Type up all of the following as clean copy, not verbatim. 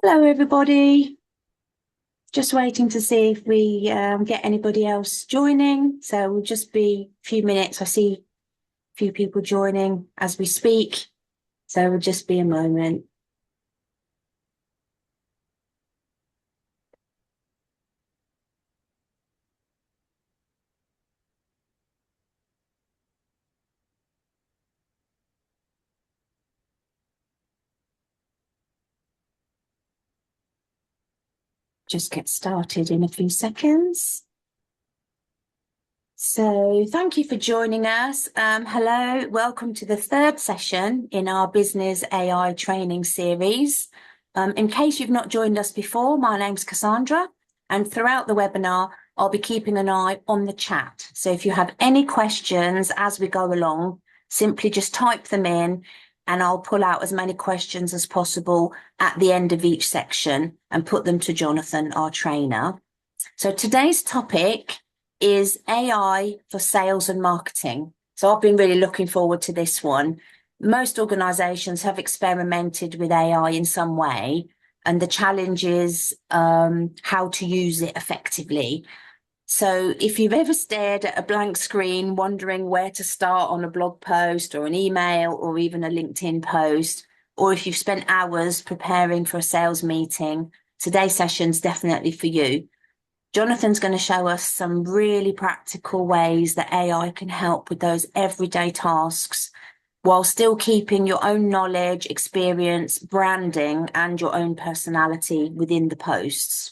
Hello, everybody. Just waiting to see if we get anybody else joining. So we'll just be a few minutes. I see a few people joining as we speak. So we'll just be a moment. Just get started in a few seconds. So thank you for joining us. Hello, welcome to the third session in our Business AI training series. In case you've not joined us before, my name's Cassandra, and throughout the webinar, I'll be keeping an eye on the chat. So if you have any questions as we go along, simply just type them in and I'll pull out as many questions as possible at the end of each section and put them to Jonathan, our trainer. So today's topic is AI for sales and marketing. So I've been really looking forward to this one. Most organizations have experimented with AI in some way, and the challenge is how to use it effectively. So if you've ever stared at a blank screen, wondering where to start on a blog post or an email or even a LinkedIn post, or if you've spent hours preparing for a sales meeting, today's session's definitely for you. Jonathan's going to show us some really practical ways that AI can help with those everyday tasks while still keeping your own knowledge, experience, branding, and your own personality within the posts.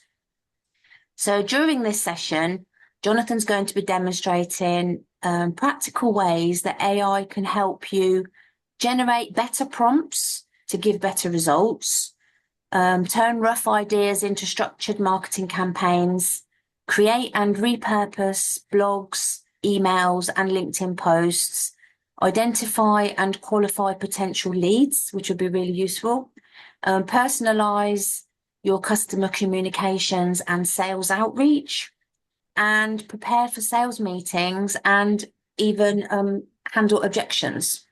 So during this session, Jonathan's going to be demonstrating practical ways that AI can help you generate better prompts to give better results, turn rough ideas into structured marketing campaigns, create and repurpose blogs, emails, and LinkedIn posts, identify and qualify potential leads, which would be really useful, personalize your customer communications and sales outreach, and prepare for sales meetings and even handle objections.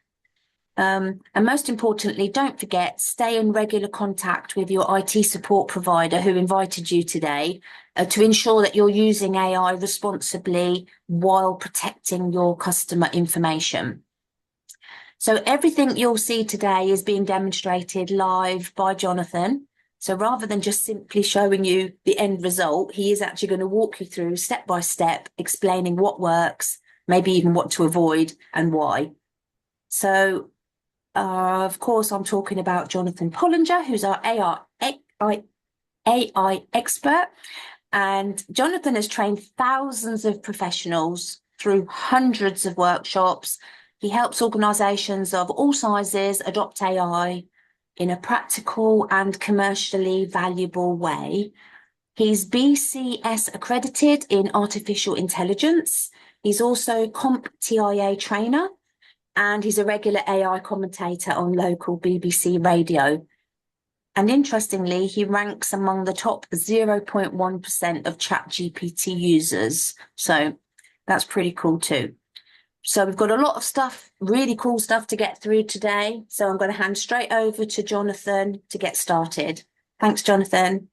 And most importantly, don't forget, stay in regular contact with your IT support provider who invited you today to ensure that you're using AI responsibly while protecting your customer information. So everything you'll see today is being demonstrated live by Jonathan. So rather than just simply showing you the end result, he is actually going to walk you through step by step, explaining what works, maybe even what to avoid and why. So of course, I'm talking about Jonathan Pollinger, who's our AI expert. And Jonathan has trained thousands of professionals through hundreds of workshops. He helps organizations of all sizes adopt AI in a practical and commercially valuable way. He's BCS accredited in artificial intelligence. He's also CompTIA trainer, and he's a regular AI commentator on local BBC radio. And interestingly, he ranks among the top 0.1% of ChatGPT users. So that's pretty cool too. So we've got a lot of stuff, really cool stuff to get through today. So I'm going to hand straight over to Jonathan to get started. Thanks, Jonathan.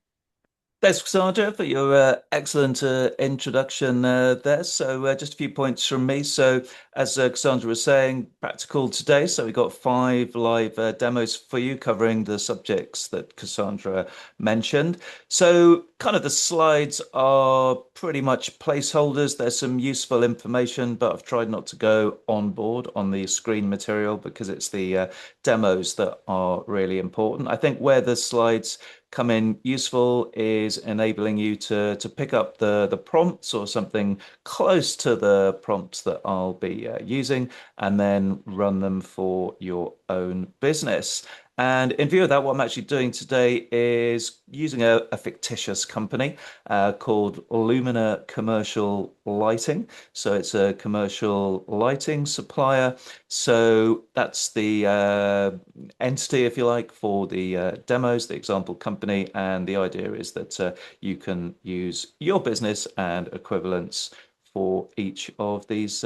Thanks, Cassandra, for your excellent introduction there. So, just a few points from me. So, as Cassandra was saying, practical today. So, we got five live demos for you covering the subjects that Cassandra mentioned. So, kind of the slides are pretty much placeholders. There's some useful information, but I've tried not to go on board on the screen material because it's the demos that are really important. I think where the slides come in useful is enabling you to pick up the prompts or something close to the prompts that I'll be using and then run them for your own business. And in view of that, what I'm actually doing today is using a fictitious company called Lumina Commercial Lighting. So it's a commercial lighting supplier. So that's the entity, if you like, for the demos, the example company. And the idea is that you can use your business and equivalents for each of these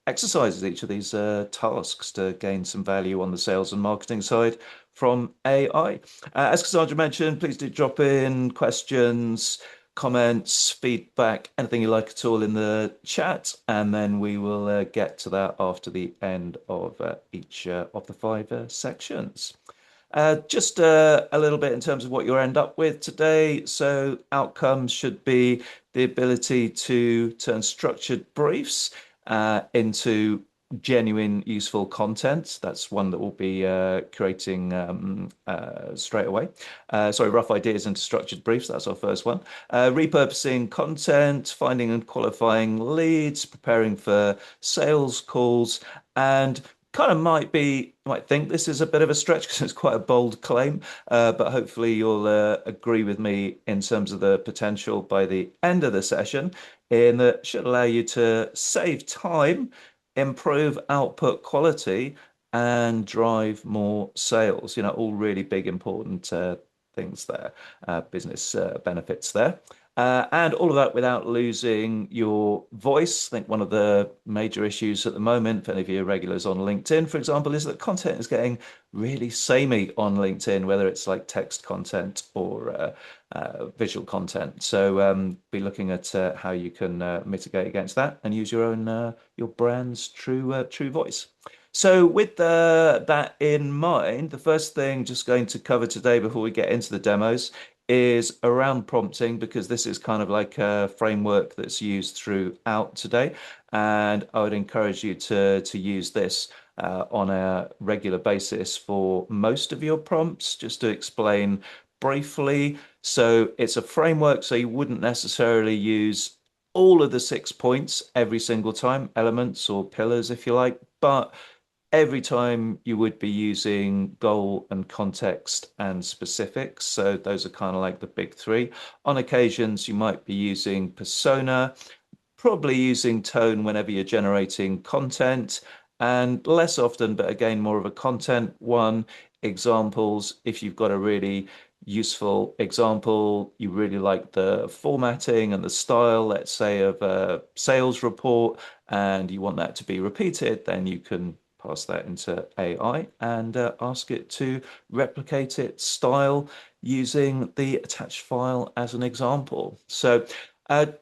exercises, each of these tasks to gain some value on the sales and marketing side from AI. As Cassandra mentioned, please do drop in questions, comments, feedback, anything you like at all in the chat, and then we will get to that after the end of each of the five sections. Just a little bit in terms of what you'll end up with today. So outcomes should be the ability to turn structured briefs into genuine, useful content. That's one that we'll be creating straight away. Sorry, rough ideas into structured briefs. That's our first one. Repurposing content, finding and qualifying leads, preparing for sales calls, and kind of might think this is a bit of a stretch because it's quite a bold claim, but hopefully you'll agree with me in terms of the potential by the end of the session, in that should allow you to save time, improve output quality, and drive more sales. All really big, important things there, business benefits there. And all of that without losing your voice. I think one of the major issues at the moment, for any of your regulars on LinkedIn, for example, is that content is getting really samey on LinkedIn, whether it's like text content or visual content. So be looking at how you can mitigate against that and use your own your brand's true voice. So with that in mind, the first thing just going to cover today before we get into the demos is around prompting, because this is kind of like a framework that's used throughout today. And I would encourage you to use this on a regular basis for most of your prompts, just to explain briefly. So it's a framework, so you wouldn't necessarily use all of the 6 points every single time, elements or pillars, if you like, but every time you would be using goal and context and specifics. So those are kind of like the big three. On occasions, you might be using persona, probably using tone whenever you're generating content, and less often, but again, more of a content one. Examples, if you've got a really useful example, you really like the formatting and the style, let's say, of a sales report, and you want that to be repeated, then you can pass that into AI and ask it to replicate its style using the attached file as an example. So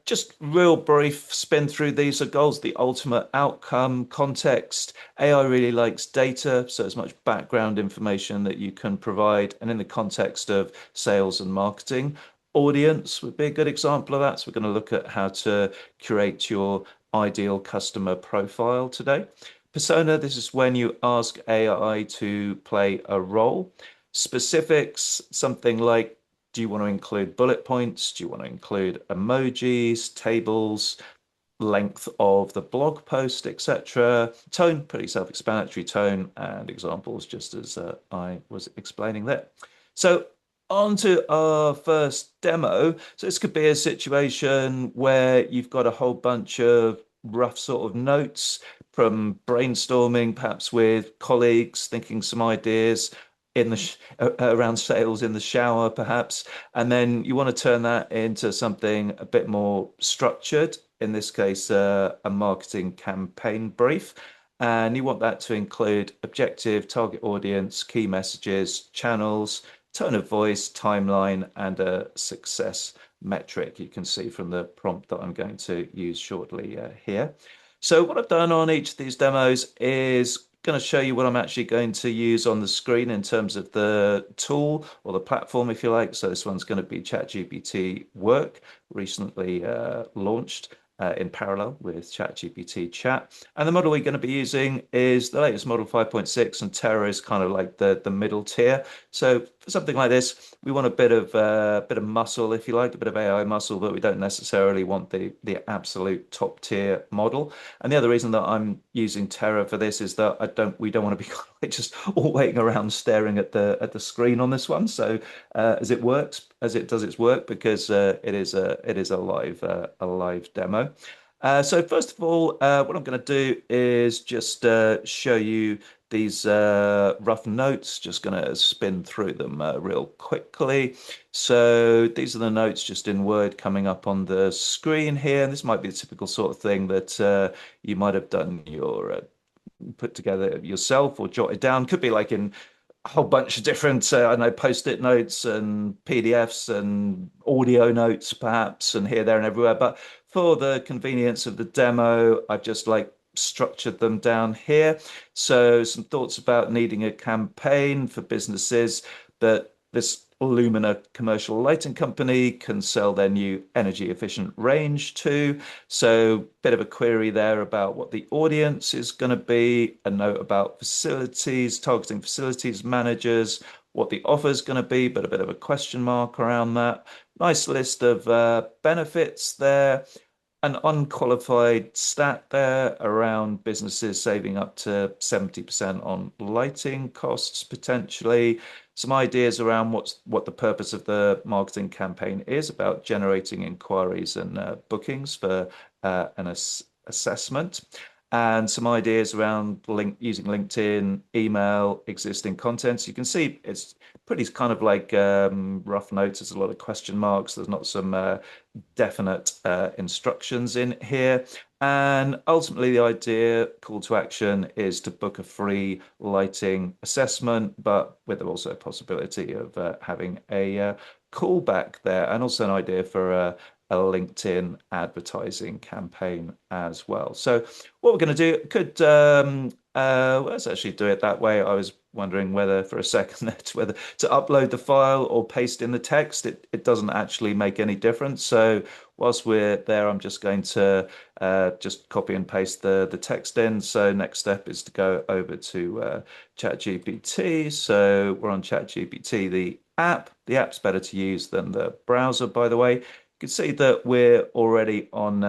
just real brief spin through these are goals, the ultimate outcome, context. AI really likes data, so as much background information that you can provide. And in the context of sales and marketing, audience would be a good example of that. So we're going to look at how to curate your ideal customer profile today. Persona, this is when you ask AI to play a role. Specifics, something like, do you want to include bullet points? Do you want to include emojis, tables, length of the blog post, etc. Tone, pretty self-explanatory tone, and examples just as I was explaining there. So on to our first demo. So this could be a situation where you've got a whole bunch of rough sort of notes from brainstorming, perhaps with colleagues, thinking some ideas in the around sales in the shower, perhaps, and then you want to turn that into something a bit more structured. In this case, a marketing campaign brief, and you want that to include objective, target audience, key messages, channels, tone of voice, timeline, and a success metric. You can see from the prompt that I'm going to use shortly here. So what I've done on each of these demos is going to show you what I'm actually going to use on the screen in terms of the tool or the platform, if you like. So this one's going to be ChatGPT Work, recently launched in parallel with ChatGPT Chat. And the model we're going to be using is the latest model 5.6, and Terra is kind of like the middle tier. So for something like this, we want a bit of muscle, if you like, a bit of AI muscle, but we don't necessarily want the absolute top tier model. And the other reason that I'm using Terra for this is that we don't want to be just all waiting around staring at the screen on this one. So as it does its work, because it is a live demo. So first of all, what I'm going to do is just show you these rough notes, just going to spin through them real quickly. So these are the notes just in Word coming up on the screen here. And this might be the typical sort of thing that you might have done your put together yourself or jotted down. Could be like in a whole bunch of different, I don't know, post-it notes and PDFs and audio notes, perhaps, and here, there, and everywhere. But for the convenience of the demo, I've just like structured them down here. So some thoughts about needing a campaign for businesses that this Lumina commercial lighting company can sell their new energy efficient range to. So bit of a query there about what the audience is going to be, a note about facilities, targeting facilities managers, what the offer is going to be, but a bit of a question mark around that. Nice list of benefits there, an unqualified stat there around businesses saving up to 70% on lighting costs potentially. Some ideas around what the purpose of the marketing campaign is about generating inquiries and bookings for an assessment, and some ideas around using LinkedIn, email, existing content. So you can see it's pretty kind of like rough notes. There's a lot of question marks. There's not some definite instructions in here. And ultimately, the idea, call to action, is to book a free lighting assessment, but with also a possibility of having a callback there, and also an idea for a LinkedIn advertising campaign as well. So what we're going to do could let's actually do it that way. I was wondering whether for a second whether to upload the file or paste in the text. It doesn't actually make any difference. So whilst we're there, I'm just going to just copy and paste the text in. So next step is to go over to ChatGPT. So we're on ChatGPT, the app. The app's better to use than the browser, by the way. You can see that we're already on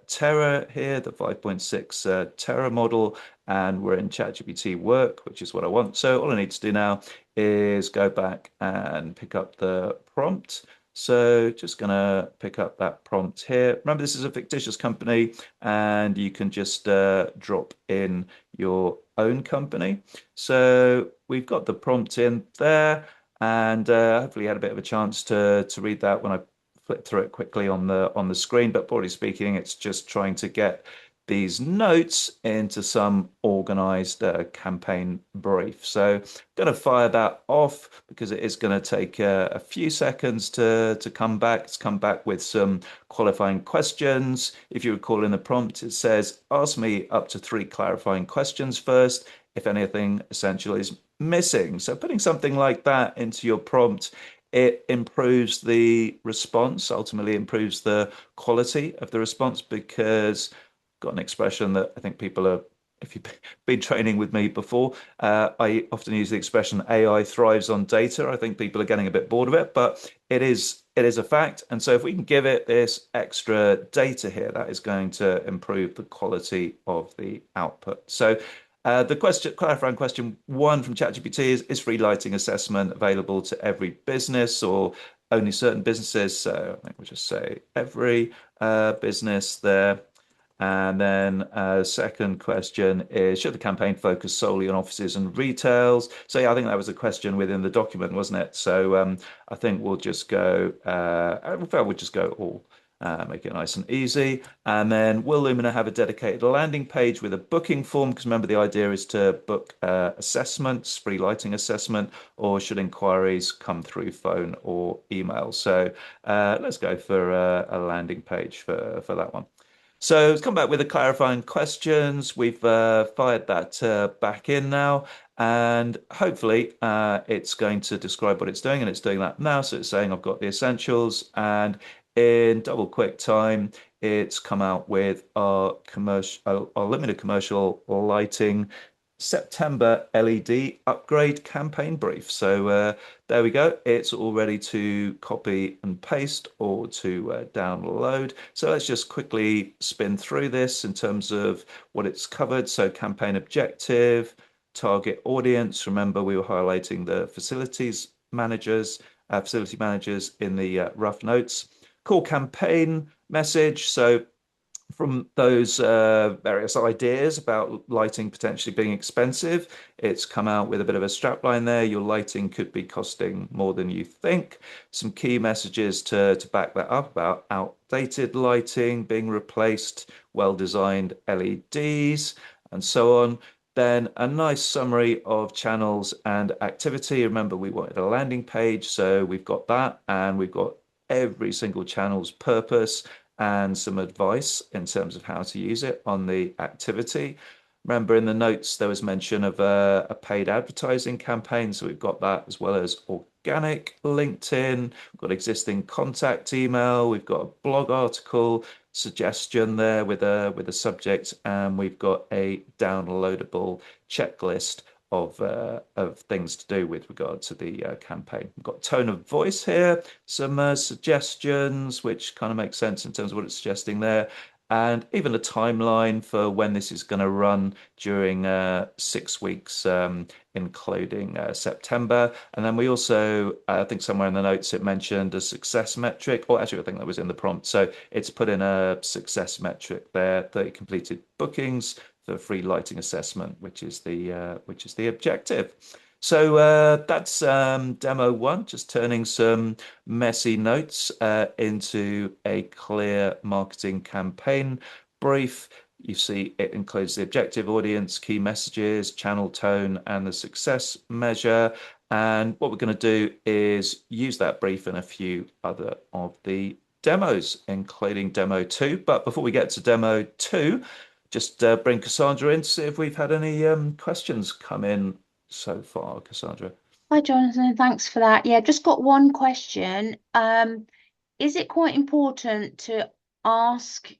Terra here, the 5.6 Terra model, and we're in ChatGPT Work, which is what I want. So all I need to do now is go back and pick up the prompt. So just going to pick up that prompt here. Remember, this is a fictitious company, and you can just drop in your own company. So we've got the prompt in there, and hopefully you had a bit of a chance to read that when I flip through it quickly on the screen. But broadly speaking, it's just trying to get these notes into some organized campaign brief. So I'm going to fire that off because it is going to take a few seconds to come back. It's come back with some qualifying questions. If you recall in the prompt, it says, ask me up to 3 clarifying questions first, if anything essential is missing. So putting something like that into your prompt, it improves the response, ultimately improves the quality of the response, because I've got an expression that I think people are, if you've been training with me before, I often use the expression AI thrives on data. I think people are getting a bit bored of it, but it is a fact. And so if we can give it this extra data here, that is going to improve the quality of the output. So the clarifying question 1 from ChatGPT is free lighting assessment available to every business or only certain businesses? So I think we'll just say every business there. And then second question is, should the campaign focus solely on offices and retails? So yeah, I think that was a question within the document, wasn't it? So I think we'll just go, we'll just go all. Make it nice and easy. And then will Lumina have a dedicated landing page with a booking form? Because remember, the idea is to book assessments, free lighting assessment, or should inquiries come through phone or email? So let's go for a landing page for that one. So it's come back with the clarifying questions. We've fired that back in now. And hopefully it's going to describe what it's doing, and it's doing that now. So it's saying I've got the essentials, and in double quick time, it's come out with our limited commercial lighting September LED upgrade campaign brief. So there we go. It's all ready to copy and paste or to download. So let's just quickly spin through this in terms of what it's covered. So campaign objective, target audience. Remember, we were highlighting the facility managers in the rough notes. Core campaign message. So from those various ideas about lighting potentially being expensive, it's come out with a bit of a strapline there. Your lighting could be costing more than you think. Some key messages to back that up about outdated lighting being replaced, well-designed LEDs, and so on. Then a nice summary of channels and activity. Remember, we wanted a landing page, so we've got that, and we've got every single channel's purpose and some advice in terms of how to use it on the activity. Remember, in the notes, there was mention of a paid advertising campaign. So we've got that as well as organic LinkedIn. We've got existing contact email. We've got a blog article suggestion there with a subject, and we've got a downloadable checklist of things to do with regard to the campaign. We've got tone of voice here, some suggestions, which kind of makes sense in terms of what it's suggesting there, and even a timeline for when this is going to run during 6 weeks, including September. And then we also, I think somewhere in the notes it mentioned a success metric, or actually I think that was in the prompt. So it's put in a success metric there, 30 completed bookings for free lighting assessment, which is the objective. So that's demo one, just turning some messy notes into a clear marketing campaign brief. You see it includes the objective audience, key messages, channel tone, and the success measure. And what we're going to do is use that brief in a few other of the demos, including demo two. But before we get to demo two, just bring Cassandra in to see if we've had any questions come in so far, Cassandra. Hi, Jonathan. Thanks for that. Yeah, just got one question. Is it quite important to ask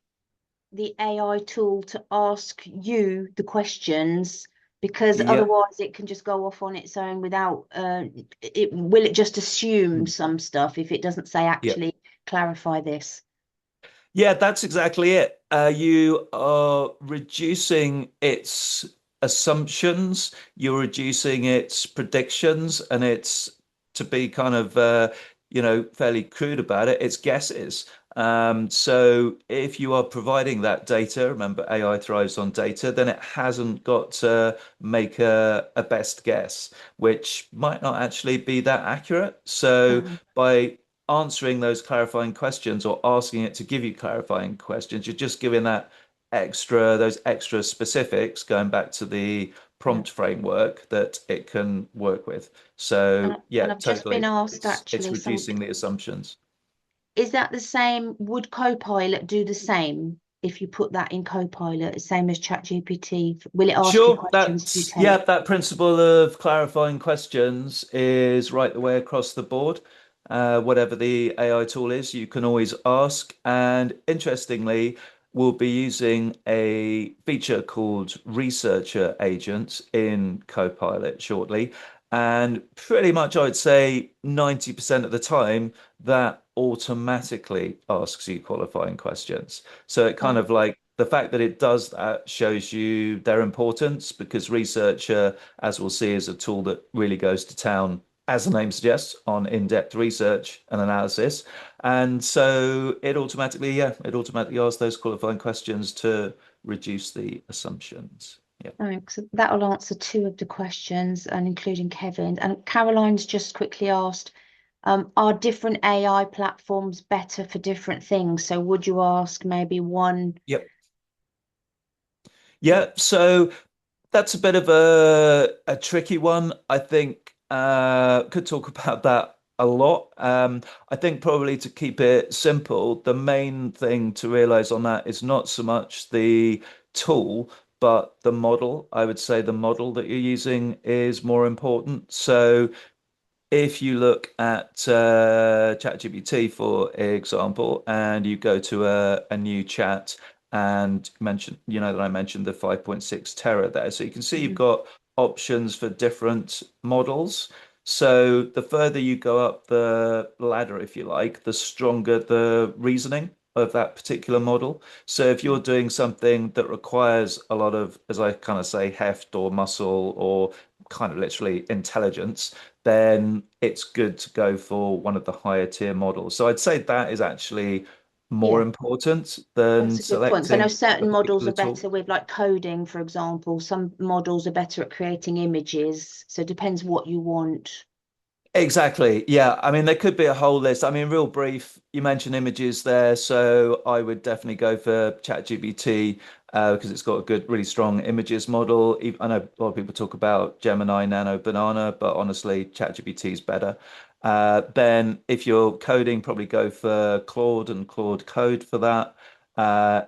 the AI tool to ask you the questions? Because Yeah, otherwise it can just go off on its own without will it just assume some stuff if it doesn't say yeah. actually clarify this? Yeah, that's exactly it. You are reducing its assumptions, you're reducing its predictions, and it's to be kind of fairly crude about it, it's guesses. So if you are providing that data, remember AI thrives on data, then it hasn't got to make a best guess, which might not actually be that accurate. So Mhm. by answering those clarifying questions or asking it to give you clarifying questions, you're just giving those extra specifics, going back to the Yeah. prompt framework that it can work with. And, So and yeah, I've just been totally. asked It's actually reducing something. the assumptions. Is that the same? Would Copilot do the same if you put that in Copilot, same as ChatGPT? Will it ask you Sure, questions if you that's tell yeah, it? that principle of clarifying questions is right the way across the board. Whatever the AI tool is, you can always ask. And interestingly, we'll be using a feature called Researcher Agent in Copilot shortly. And pretty much, I'd say 90% of the time, that automatically asks you qualifying questions. So it kind Oh, of like the fact that it does that shows you their importance because Researcher, as we'll see, is a tool that really goes to town, as the name suggests, on in-depth research and analysis. And so it automatically asks those qualifying questions to reduce the assumptions. Yeah. thanks. That'll answer two of the questions, and including Kevin. And Caroline's just quickly asked, are different AI platforms better for different things? So would you ask maybe one? Yep. Yeah. So that's a bit of a tricky one. I think could talk about that a lot. I think probably to keep it simple, the main thing to realize on that is not so much the tool, but the model. I would say the model that you're using is more important. So if you look at ChatGPT, for example, and you go to a new chat and mention, that I mentioned the 5.6 Tera there. So you can see you've Mhm. got options for different models. So the further you go up the ladder, if you like, the stronger the reasoning of that particular model. So if you're doing something that requires a lot of, as I kind of say, heft or muscle or kind of literally intelligence, then it's good to go for one of the higher tier models. So I'd say that is actually more Yeah, important that's than a good point. Because I know selecting a certain models particular are tool. better with like coding, for example. Some models are better at creating images. So it depends what you want. Exactly. Yeah. I mean, there could be a whole list. I mean, real brief, you mentioned images there. So I would definitely go for ChatGPT because it's got a good, really strong images model. I know a lot of people talk about Gemini, Nano, Banana, but honestly, ChatGPT is better. Then if you're coding, probably go for Claude and Claude Code for that.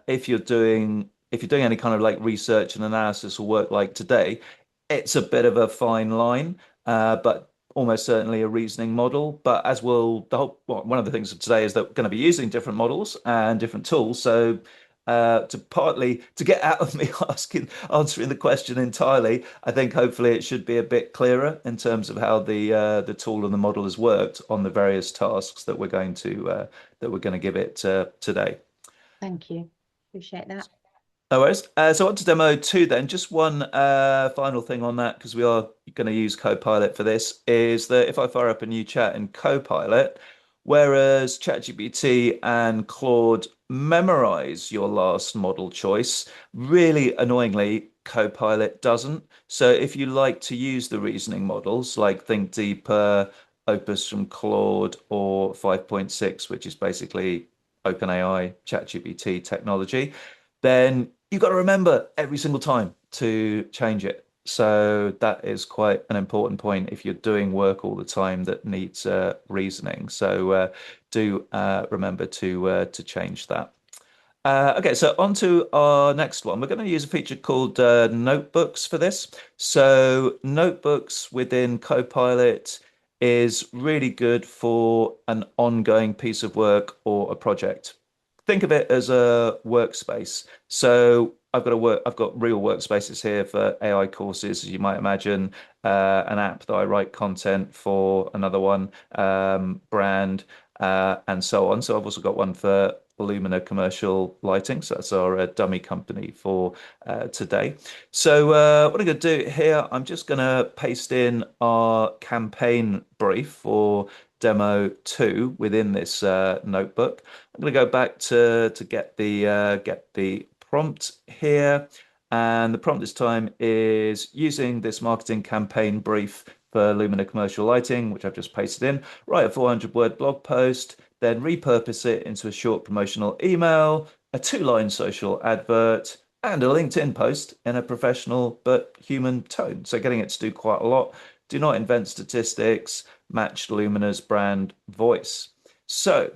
If you're doing any kind of like research and analysis or work like today, it's a bit of a fine line. But almost certainly a reasoning model. But as will the whole, well, one of the things of today is that we're going to be using different models and different tools. So to get out of me answering the question entirely, I think hopefully it should be a bit clearer in terms of how the tool and the model has worked on the various tasks that we're going to give it today. Thank you. Appreciate that. No worries. So on to demo two then. Just one final thing on that, because we are going to use Copilot for this, is that if I fire up a new chat in Copilot, whereas ChatGPT and Claude memorize your last model choice, really annoyingly, Copilot doesn't. So if you like to use the reasoning models like Think Deeper, Opus from Claude, or 5.6, which is basically OpenAI ChatGPT technology, then you've got to remember every single time to change it. So that is quite an important point if you're doing work all the time that needs reasoning. So do remember to change that. Okay, so on to our next one. We're going to use a feature called notebooks for this. So notebooks within Copilot is really good for an ongoing piece of work or a project. Think of it as a workspace. So I've got real workspaces here for AI courses, as you might imagine, an app that I write content for, another one, brand, and so on. So I've also got one for Lumina Commercial Lighting. So that's our dummy company for today. So what I'm going to do here, I'm just going to paste in our campaign brief for demo two within this notebook. I'm going to go back to get the prompt here. And the prompt this time is using this marketing campaign brief for Lumina Commercial Lighting, which I've just pasted in. Write a 400-word blog post, then repurpose it into a short promotional email, a two-line social advert, and a LinkedIn post in a professional but human tone. So getting it to do quite a lot. Do not invent statistics, match Lumina's brand voice. So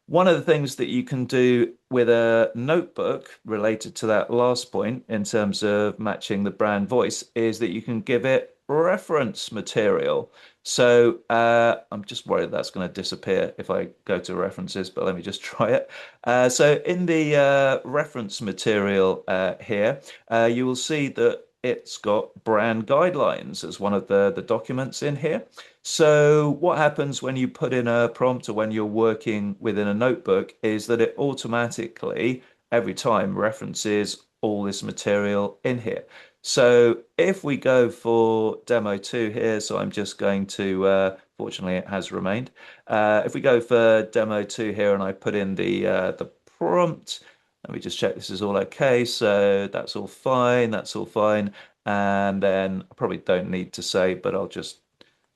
one of the things that you can do with a notebook related to that last point in terms of matching the brand voice is that you can give it reference material. So I'm just worried that's going to disappear if I go to references, but let me just try it. So in the reference material here, you will see that it's got brand guidelines as one of the documents in here. So what happens when you put in a prompt or when you're working within a notebook is that it automatically, every time, references all this material in here. So if we go for demo two here, so I'm just going to, fortunately it has remained. If we go for demo two here and I put in the prompt, let me just check this is all okay. So that's all fine, that's all fine. And then I probably don't need to say, but I'll just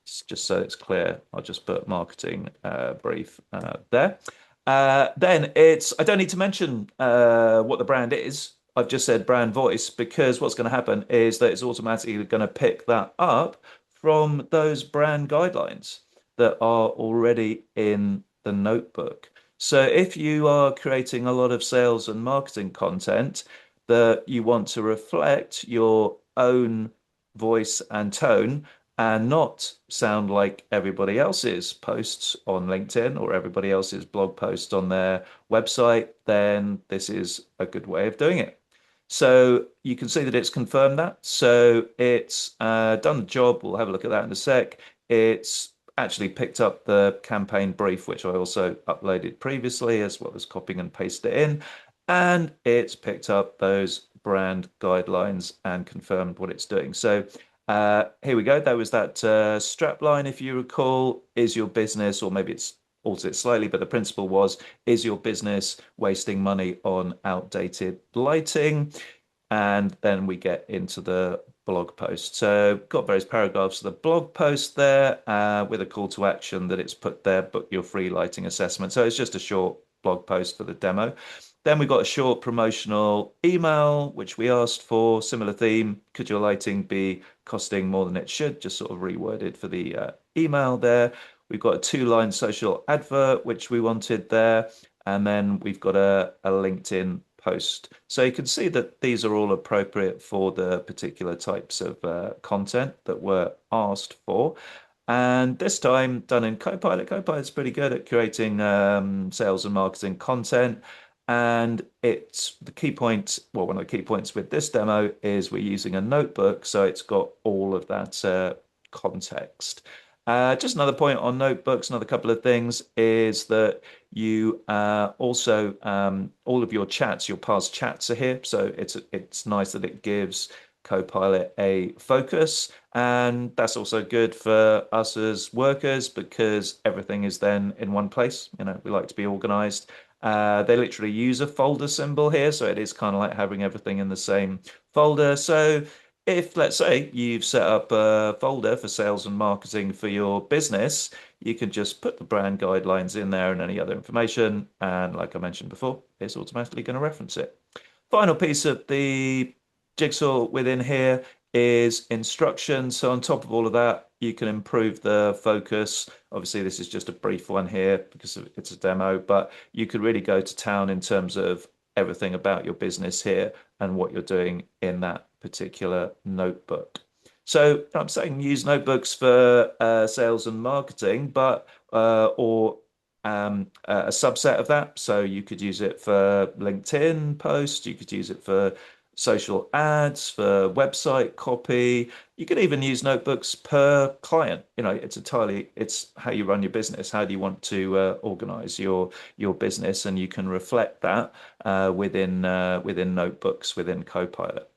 so it's clear, I'll just put marketing brief there. Then I don't need to mention what the brand is. I've just said brand voice because what's going to happen is that it's automatically going to pick that up from those brand guidelines that are already in the notebook. So if you are creating a lot of sales and marketing content that you want to reflect your own voice and tone, and not sound like everybody else's posts on LinkedIn or everybody else's blog posts on their website, then this is a good way of doing it. So you can see that it's confirmed that. So it's done the job. We'll have a look at that in a sec. It's actually picked up the campaign brief, which I also uploaded previously, as well as copying and pasting it in. And it's picked up those brand guidelines and confirmed what it's doing. So here we go. There was that strap line, if you recall, is your business, or maybe it's alter it slightly, but the principle was, is your business wasting money on outdated lighting? And then we get into the blog post. So got various paragraphs of the blog post there with a call to action that it's put there, book your free lighting assessment. So it's just a short blog post for the demo. Then we got a short promotional email, which we asked for, similar theme. Could your lighting be costing more than it should? Just sort of reworded for the email there. We've got a two-line social advert, which we wanted there. And then we've got a LinkedIn post. So you can see that these are all appropriate for the particular types of content that were asked for. And this time done in Copilot. Copilot's pretty good at curating sales and marketing content. And it's the key point, well, one of the key points with this demo is we're using a notebook, so it's got all of that context. Just another point on notebooks, another couple of things is that you also all of your chats, your past chats are here. So it's nice that it gives Copilot a focus, and that's also good for us as workers because everything is then in one place. You know, we like to be organized. They literally use a folder symbol here, so it is kind of like having everything in the same folder. So if, let's say, you've set up a folder for sales and marketing for your business, you can just put the brand guidelines in there and any other information. And like I mentioned before, it's automatically going to reference it. Final piece of the jigsaw within here is instructions. So on top of all of that, you can improve the focus. Obviously, this is just a brief one here because it's a demo, but you could really go to town in terms of everything about your business here and what you're doing in that particular notebook. So I'm saying use notebooks for sales and marketing, but or a subset of that. So you could use it for LinkedIn posts, you could use it for social ads, for website copy. You could even use notebooks per client. You know, it's how you run your business. How do you want to organize your business, and you can reflect that within notebooks within Copilot.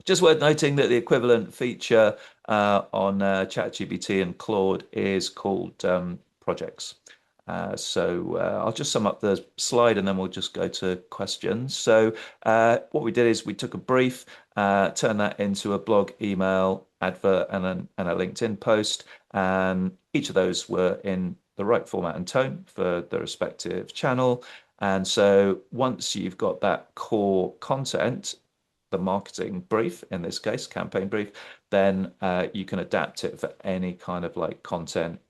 Just worth noting that the equivalent feature on ChatGPT and Claude is called projects. I'll just sum up the slide and then we'll just go to questions. So what we did is we took a brief, turned that into a blog, email, advert, and a LinkedIn post. And each of those were in the right format and tone for the respective channel. And so once you've got that core content, the marketing brief, in this case, campaign brief, then you can adapt it for any kind of like content,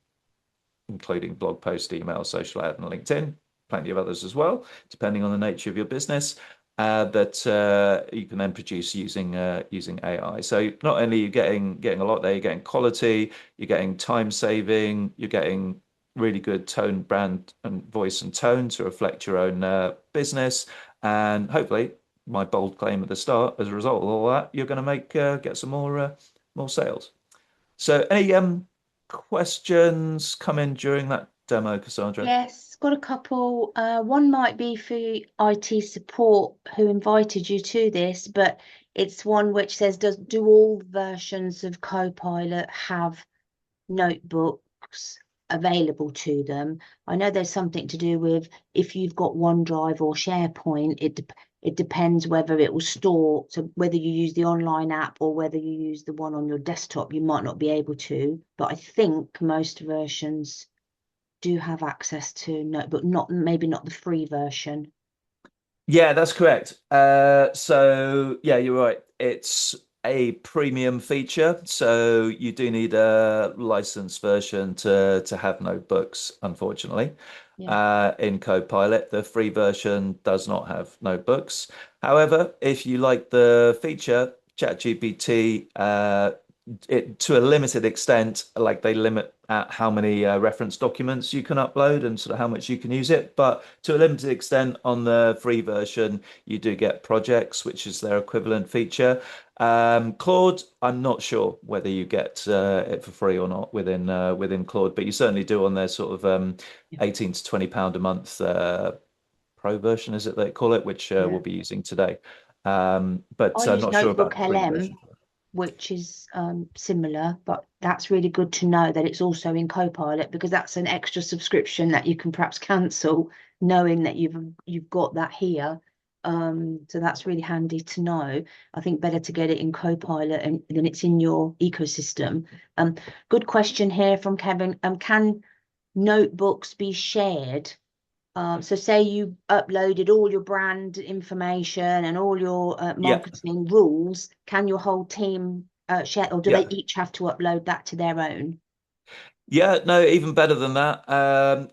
including blog post, email, social ad, and LinkedIn, plenty of others as well, depending on the nature of your business, that you can then produce using AI. So not only are you getting a lot there, you're getting quality, you're getting time saving, you're getting really good tone, brand, and voice and tone to reflect your own business, and hopefully, my bold claim at the start, as a result of all that, you're going to get some more sales. So any questions come in during that demo, Cassandra? Yes, got a couple. One might be for IT support who invited you to this, but it's one which says, do all versions of Copilot have notebooks available to them? I know there's something to do with if you've got OneDrive or SharePoint, it depends whether it will store, so whether you use the online app or whether you use the one on your desktop, you might not be able to. But I think most versions do have access to notebook, maybe not the free version. Yeah, that's correct. So yeah, you're right. It's a premium feature, so you do need a licensed version to have notebooks, unfortunately. Yeah. In Copilot, the free version does not have notebooks. However, if you like the feature, ChatGPT, it to a limited extent, like they limit at how many reference documents you can upload and sort of how much you can use it. But to a limited extent on the free version, you do get projects, which is their equivalent feature. Claude, I'm not sure whether you get it for free or not within Claude, but you certainly do on their sort of Yeah. 18 to 20 pound a month pro version, is it they call it, which Yeah. we'll be using today. I But use not sure about Notebook the free version. LM. which is similar, but that's really good to know that it's also in Copilot because that's an extra subscription that you can perhaps cancel, knowing that you've got that here. So that's really handy to know. I think better to get it in Copilot and then it's in your ecosystem. Um, Good question here from Kevin. Can notebooks be shared? So say you uploaded all your brand information and all your Yeah. marketing rules, can your whole team share, or do they Yeah. each have to upload that to their own? Yeah, no, even better than that.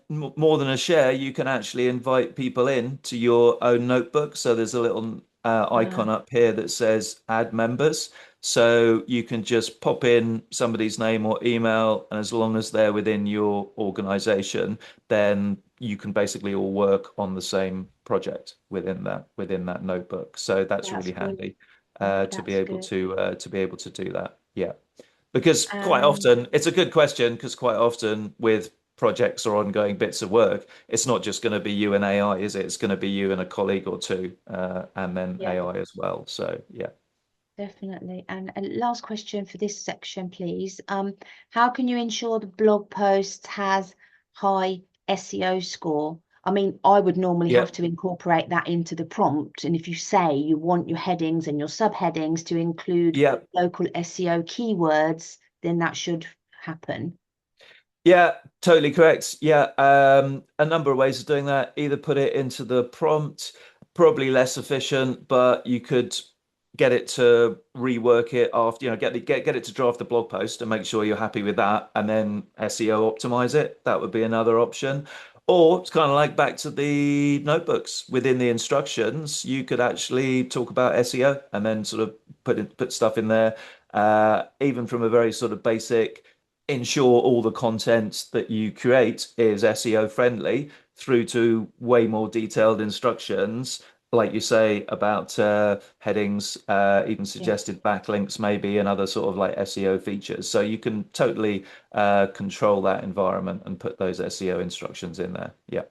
More than a share, you can actually invite people in to your own notebook. So there's a little icon up here that says add members. So you can just pop in somebody's name or email, and as long as they're within your organization, then you can basically all work on the same project within that notebook. So that's That's really brilliant. handy to be That's able good. to be able to do that. Yeah. Because quite Um, often, it's a good question because quite often with projects or ongoing bits of work, it's not just going to be you and AI, is it? It's going to be you and a colleague or two, and then yeah, AI as well. So yeah. definitely. And a last question for this section, please. How can you ensure the blog post has high SEO score? I mean, I would normally Yeah. have to incorporate that into the prompt. And if you say you want your headings and your subheadings to include Yeah. local SEO keywords, then that should happen. Yeah, totally correct. Yeah, a number of ways of doing that. Either put it into the prompt, probably less efficient, but you could get it to rework it after, get it to draft the blog post and make sure you're happy with that, and then SEO optimize it. That would be another option. Or it's kind of like back to the notebooks within the instructions, you could actually talk about SEO and then sort of put stuff in there, even from a very sort of basic ensure all the content that you create is SEO friendly through to way more detailed instructions, like you say about headings, even Yeah, suggested backlinks, maybe, and other sort of like SEO features. So you can totally control that environment and put those SEO instructions in there. Yeah.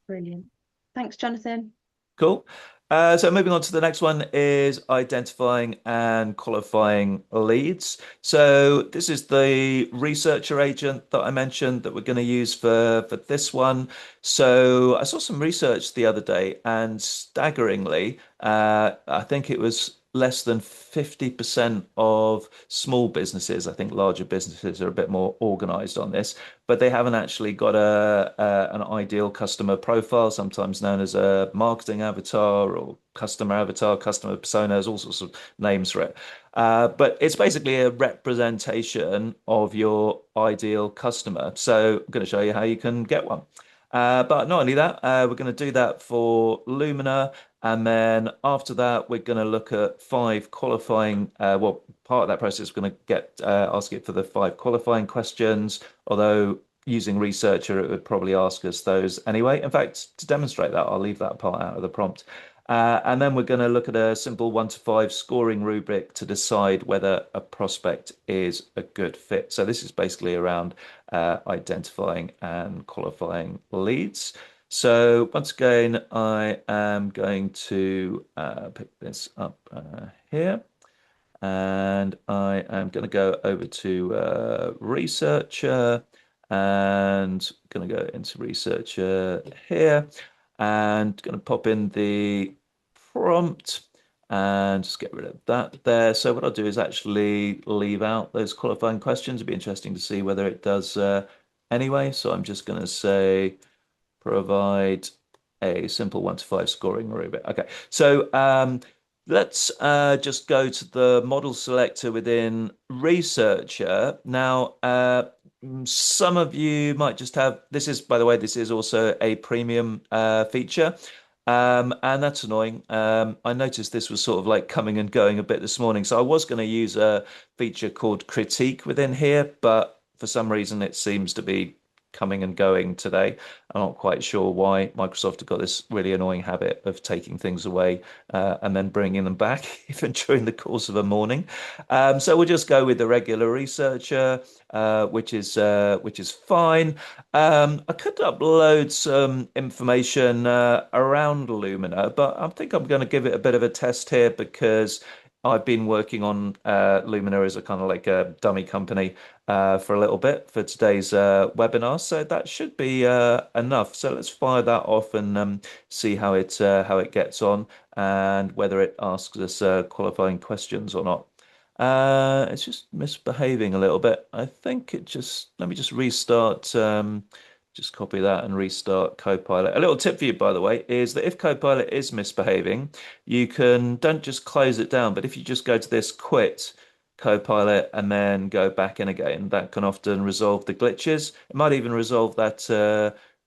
brilliant. Thanks, Jonathan. Cool. So moving on to the next one is identifying and qualifying leads. So this is the researcher agent that I mentioned that we're going to use for this one. So I saw some research the other day, and staggeringly, I think it was less than 50% of small businesses. I think larger businesses are a bit more organized on this, but they haven't actually got an ideal customer profile, sometimes known as a marketing avatar or customer avatar, customer personas, all sorts of names for it. But it's basically a representation of your ideal customer. So I'm going to show you how you can get one. But not only that, we're going to do that for Lumina. And then after that, we're going to look at five qualifying. Well, part of that process, we're going to ask it for the five qualifying questions. Although using Researcher, it would probably ask us those anyway. In fact, to demonstrate that, I'll leave that part out of the prompt. And then we're going to look at a simple 1 to 5 scoring rubric to decide whether a prospect is a good fit. So this is basically around identifying and qualifying leads. So once again, I am going to pick this up here. And I am going to go over to Researcher and going to go into Researcher here and going to pop in the prompt and just get rid of that there. So what I'll do is actually leave out those qualifying questions. It'd be interesting to see whether it does anyway. So I'm just going to say provide a simple 1 to 5 scoring rubric. Okay, so let's just go to the model selector within Researcher. Now, some of you might just have this is, by the way, this is also a premium feature. And that's annoying. I noticed this was sort of like coming and going a bit this morning. So I was going to use a feature called Critique within here, but for some reason it seems to be coming and going today. I'm not quite sure why Microsoft have got this really annoying habit of taking things away and then bringing them back even during the course of a morning. So we'll just go with the regular researcher, which is fine. I could upload some information around Lumina, but I think I'm going to give it a bit of a test here because I've been working on Lumina as a kind of like a dummy company for a little bit for today's webinar, so that should be enough. So let's fire that off and see how it gets on and whether it asks us qualifying questions or not. It's just misbehaving a little bit. I think it just, let me just restart, just copy that and restart Copilot. A little tip for you, by the way, is that if Copilot is misbehaving, you can, don't just close it down, but if you just go to this quit Copilot and then go back in again, that can often resolve the glitches. It might even resolve that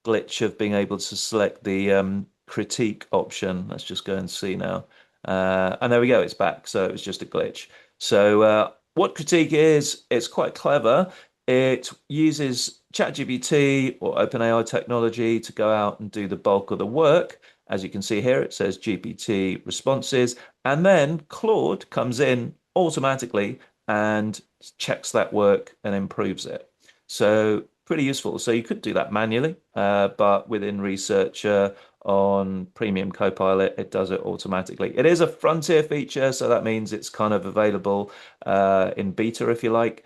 glitch of being able to select the critique option. Let's just go and see now. And there we go, it's back. So it was just a glitch. So what critique is, it's quite clever. It uses ChatGPT or OpenAI technology to go out and do the bulk of the work. As you can see here, it says GPT responses, and then Claude comes in automatically and checks that work and improves it. So pretty useful. So you could do that manually, but within research on Premium Copilot, it does it automatically. It is a frontier feature, so that means it's kind of available in beta, if you like,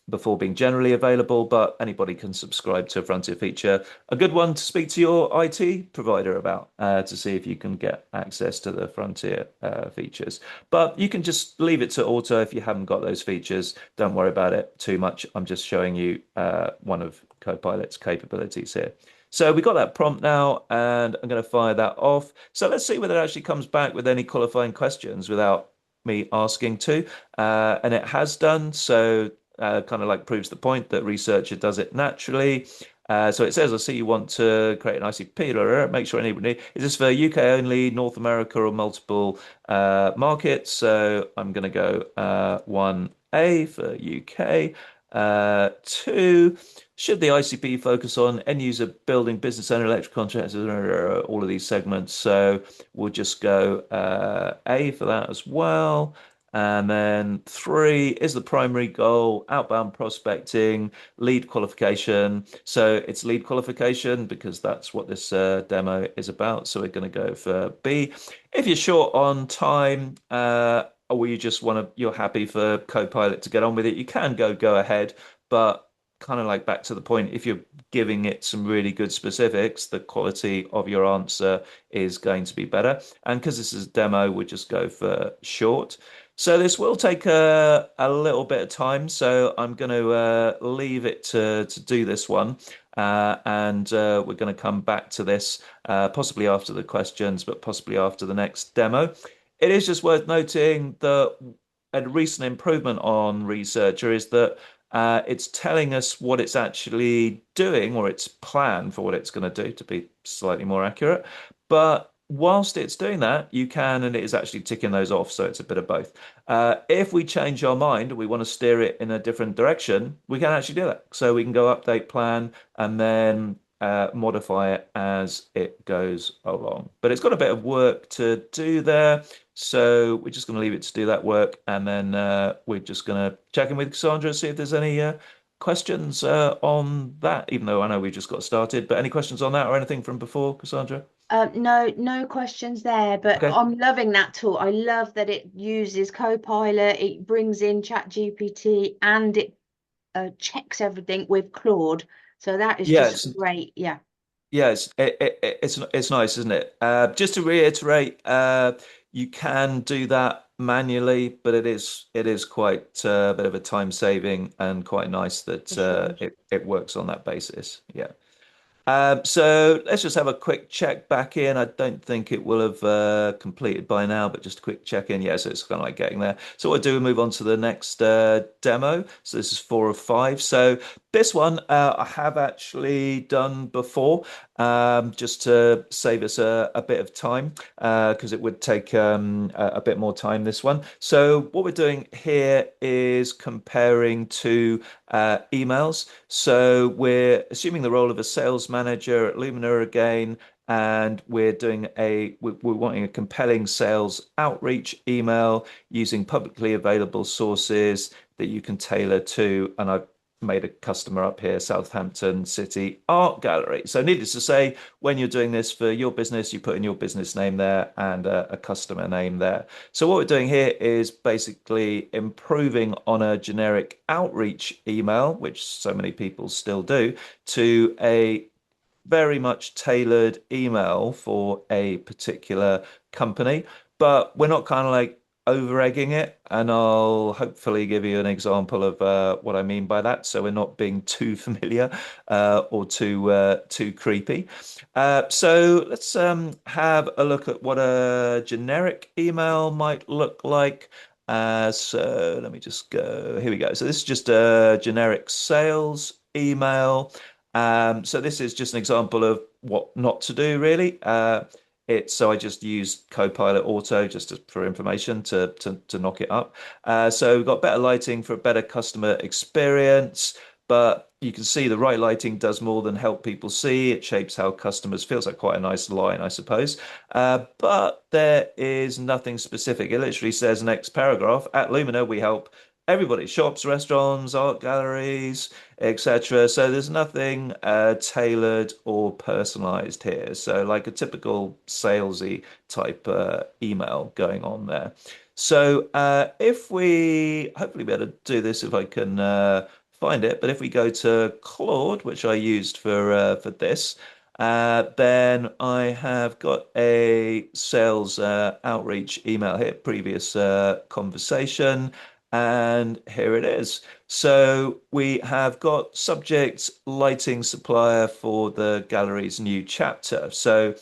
before being generally available, but anybody can subscribe to a frontier feature. A good one to speak to your IT provider about to see if you can get access to the frontier features. But you can just leave it to auto if you haven't got those features. Don't worry about it too much. I'm just showing you one of Copilot's capabilities here. So we got that prompt now, and I'm going to fire that off. So let's see whether it actually comes back with any qualifying questions without me asking to. And it has done. So kind of like proves the point that researcher does it naturally. So it says, I see you want to create an ICP. Make sure anybody, is this for UK only, North America, or multiple markets? So I'm going to go 1A for UK. Two, should the ICP focus on end user building, business owner, electrical contractors, all of these segments? So we'll just go A for that as well. And then three, is the primary goal outbound prospecting, lead qualification? So it's lead qualification because that's what this demo is about. So we're going to go for B. If you're short on time, or you just want to, you're happy for Copilot to get on with it, you can go ahead. But kind of like back to the point, if you're giving it some really good specifics, the quality of your answer is going to be better. And because this is a demo, we'll just go for short. So this will take a little bit of time. So I'm going to leave it to do this one. And we're going to come back to this possibly after the questions, but possibly after the next demo. It is just worth noting that a recent improvement on Researcher is that it's telling us what it's actually doing, or its plan for what it's going to do, to be slightly more accurate. But whilst it's doing that, you can, and it is actually ticking those off. So it's a bit of both. If we change our mind, we want to steer it in a different direction, we can actually do that. So we can go update plan and then modify it as it goes along. But it's got a bit of work to do there. So we're just going to leave it to do that work. And then we're just going to check in with Cassandra, see if there's any questions on that, even though I know we just got started. But any questions on that or anything from before, Cassandra? No, no questions there, but Okay. I'm loving that tool. I love that it uses Copilot, it brings in ChatGPT, and it checks everything with Claude. So that is Yeah, just great. Yeah. yeah, it's nice, isn't it? Just to reiterate, you can do that manually, but it is quite a bit of a time saving and quite nice that For sure. it works on that basis. Yeah. So let's just have a quick check back in. I don't think it will have completed by now, but just a quick check in. Yeah, so it's kind of like getting there. So what we'll do, we'll move on to the next demo. So this is 4 of 5. So this one I have actually done before, just to save us a bit of time, because it would take a bit more time, this one. So what we're doing here is comparing two emails. So we're assuming the role of a sales manager at Lumina again, and we're wanting a compelling sales outreach email using publicly available sources that you can tailor to, and I've made a customer up here, Southampton City Art Gallery. So needless to say, when you're doing this for your business, you put in your business name there and a customer name there. So what we're doing here is basically improving on a generic outreach email, which so many people still do, to a very much tailored email for a particular company, but we're not kind of like over egging it. And I'll hopefully give you an example of what I mean by that. So we're not being too familiar or too creepy. So let's have a look at what a generic email might look like. So let me just go. Here we go. So this is just a generic sales email. So this is just an example of what not to do, really. So I just used Copilot Auto for information to knock it up. So we've got better lighting for a better customer experience, but you can see the right lighting does more than help people see. It shapes how customers feels like quite a nice line, I suppose. But there is nothing specific. It literally says next paragraph, at Lumina, we help everybody, shops, restaurants, art galleries, etc. So there's nothing tailored or personalized here. So like a typical salesy type email going on there. So if we hopefully be able to do this if I can find it, but if we go to Claude, which I used for this, then I have got a sales outreach email here, previous conversation. And here it is. So we have got subject lighting supplier for the gallery's new chapter. So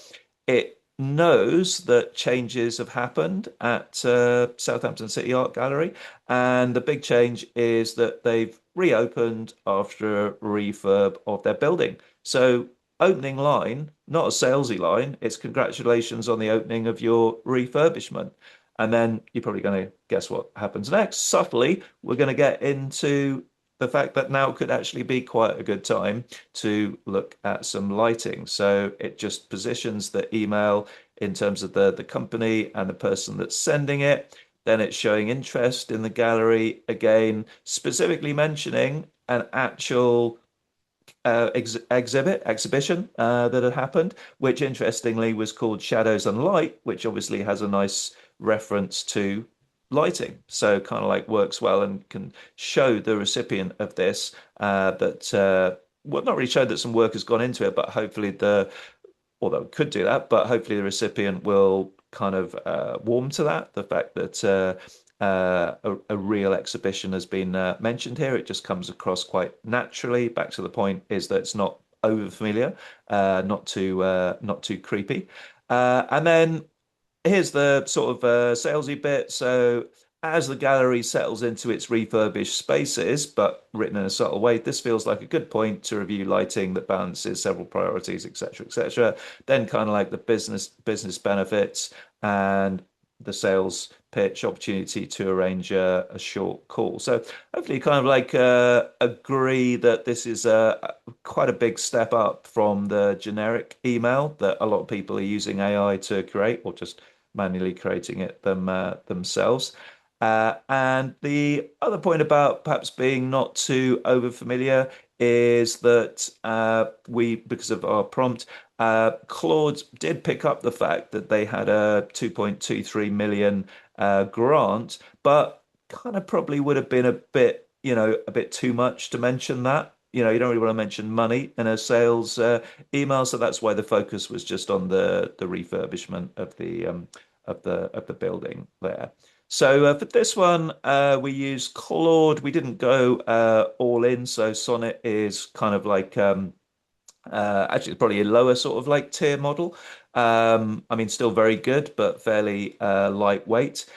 it knows that changes have happened at Southampton City Art Gallery. And the big change is that they've reopened after a refurb of their building. So opening line, not a salesy line, it's congratulations on the opening of your refurbishment. And then you're probably going to guess what happens next. Subtly, we're going to get into the fact that now could actually be quite a good time to look at some lighting. So it just positions the email in terms of the company and the person that's sending it. Then it's showing interest in the gallery again, specifically mentioning an actual exhibition that had happened, which interestingly was called Shadows and Light, which obviously has a nice reference to lighting. So kind of like works well and can show the recipient of this that well, not really show that some work has gone into it, but hopefully although it could do that, but hopefully the recipient will kind of warm to that, the fact that a real exhibition has been mentioned here. It just comes across quite naturally. Back to the point is that it's not over familiar, not too creepy. And then here's the sort of salesy bit. So as the gallery settles into its refurbished spaces, but written in a subtle way, this feels like a good point to review lighting that balances several priorities, etc., etc. Then kind of like the business benefits and the sales pitch opportunity to arrange a short call. So hopefully, kind of like agree that this is quite a big step up from the generic email that a lot of people are using AI to create or just manually creating it themselves. And the other point about perhaps being not too over familiar is that because of our prompt, Claude did pick up the fact that they had a 2.23 million grant, but kind of probably would have been a bit, a bit too much to mention that. You don't really want to mention money in a sales email, so that's why the focus was just on the refurbishment of the building there. So for this one, we use Claude. We didn't go all in, so Sonnet is kind of like actually probably a lower sort of like tier model. I mean, still very good, but fairly lightweight.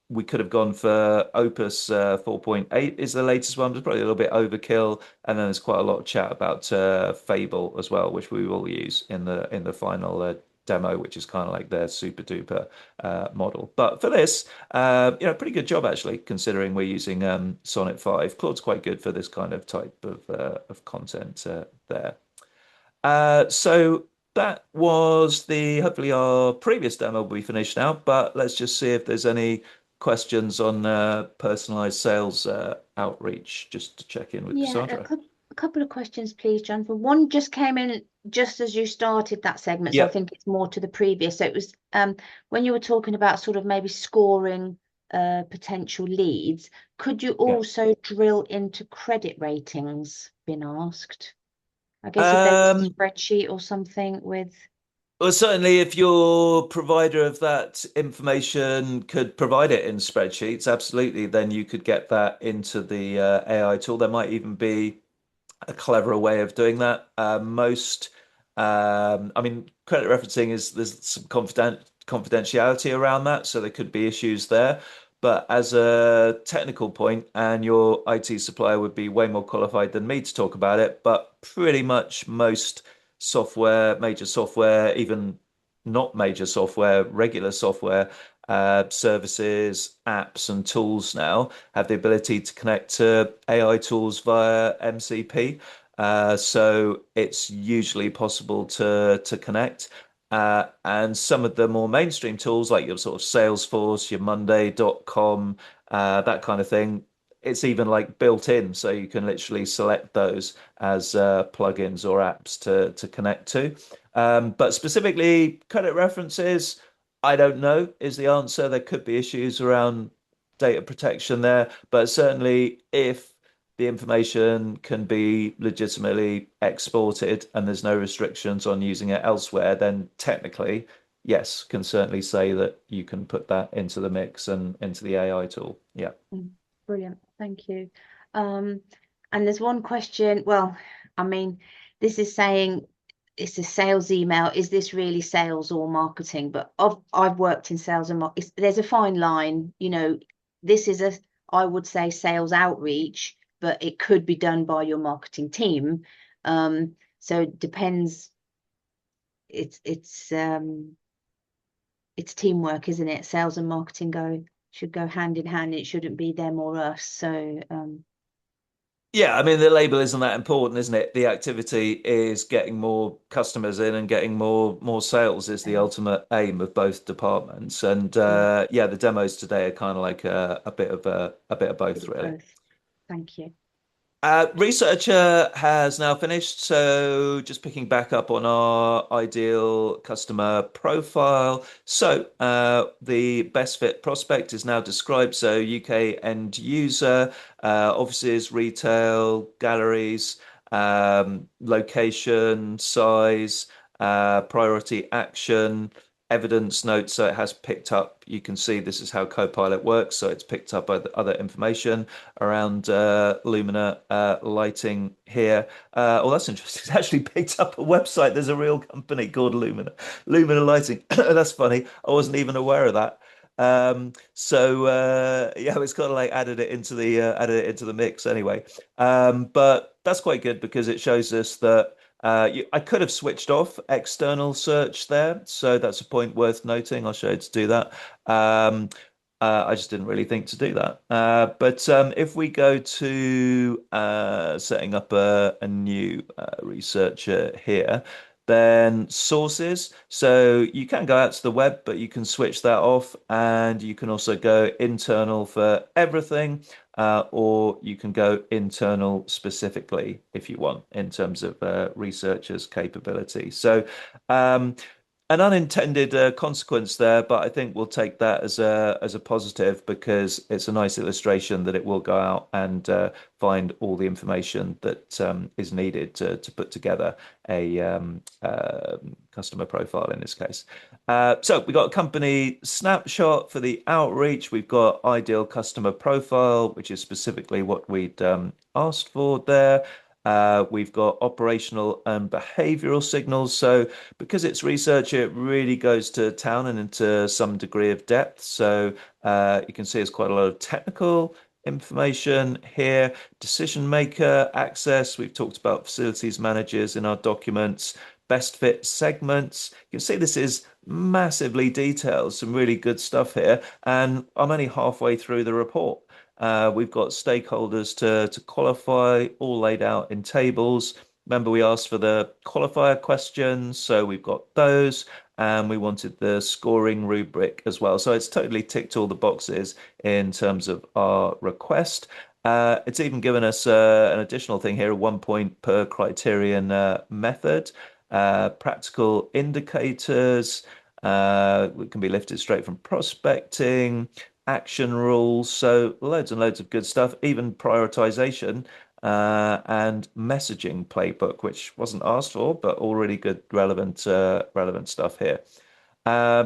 We could have gone for Opus 4.8 is the latest one. It's probably a little bit overkill, and then there's quite a lot of chat about Fable as well, which we will use in the final demo, which is kind of like their super duper model. But for this, pretty good job actually, considering we're using Sonnet 5. Claude's quite good for this kind of type of content there. So that was hopefully our previous demo will be finished now, but let's just see if there's any questions on personalized sales outreach, just to check in with Yeah, Cassandra. a couple of questions, please, Jonathan. One just came in just as you started that segment, so I Yep. think it's more to the previous. So it was when you were talking about sort of maybe scoring potential leads, could you Yeah. also drill into credit ratings, been asked? I guess if there was a Um, spreadsheet or something with Well, certainly, if your provider of that information could provide it in spreadsheets, absolutely, then you could get that into the AI tool. There might even be a cleverer way of doing that. I mean, credit referencing is there's some confidentiality around that, so there could be issues there. But as a technical point, and your IT supplier would be way more qualified than me to talk about it, but pretty much most software, major software, even not major software, regular software, services, apps, and tools now have the ability to connect to AI tools via MCP. So it's usually possible to connect. And some of the more mainstream tools, like your sort of Salesforce, your Monday.com, that kind of thing, it's even like built in, so you can literally select those as plugins or apps to connect to. But specifically, credit references, I don't know, is the answer. There could be issues around data protection there, but certainly if the information can be legitimately exported and there's no restrictions on using it elsewhere, then technically, yes, can certainly say that you can put that into the mix and into the AI tool. Yeah. Mm, brilliant, thank you. Um, and there's one question. Well, I mean, this is saying it's a sales email. Is this really sales or marketing? But I've worked in sales and marketing. There's a fine line. This is I would say sales outreach, but it could be done by your marketing team. So it depends. It's teamwork, isn't it? Sales and marketing should go hand in hand. It shouldn't be them or us. So Yeah, I mean, the label isn't that important, isn't it? The activity is getting more customers in and getting more sales is the yeah, ultimate aim of both departments. And yeah, yeah, the demos today are kind of like a bit of a bit of bit both, of really. both. Thank you. Researcher has now finished, so just picking back up on our ideal customer profile. So, the best fit prospect is now described. So, UK end user, offices, retail, galleries, location, size, priority action, evidence notes. So, it has picked up, you can see this is how Copilot works. So, it's picked up other information around Lumina lighting here. Oh, that's interesting. It's actually picked up a website. There's a real company called Lumina Lighting. That's funny. I wasn't even aware of that. Yeah, it's kind of like added it into the mix anyway. But that's quite good because it shows us that I could have switched off external search there, so that's a point worth noting. I'll show you to do that. I just didn't really think to do that. But if we go to setting up a new researcher here, then sources. So you can go out to the web, but you can switch that off, and you can also go internal for everything, or you can go internal specifically if you want in terms of researchers' capability. So um, an unintended consequence there, but I think we'll take that as a positive because it's a nice illustration that it will go out and find all the information that is needed to put together a customer profile in this case. So we've got a company snapshot for the outreach. We've got ideal customer profile, which is specifically what we'd asked for there. We've got operational and behavioral signals. So because it's research, it really goes to town and into some degree of depth. So you can see there's quite a lot of technical information here. Decision maker access. We've talked about facilities managers in our documents. Best fit segments. You can see this is massively detailed, some really good stuff here. And I'm only halfway through the report. We've got stakeholders to qualify, all laid out in tables. Remember, we asked for the qualifier questions, so we've got those, and we wanted the scoring rubric as well. So it's totally ticked all the boxes in terms of our request. It's even given us an additional thing here, a 1 point per criterion method, practical indicators. It can be lifted straight from prospecting, action rules. So loads and loads of good stuff, even prioritization and messaging playbook, which wasn't asked for, but already good, relevant stuff here.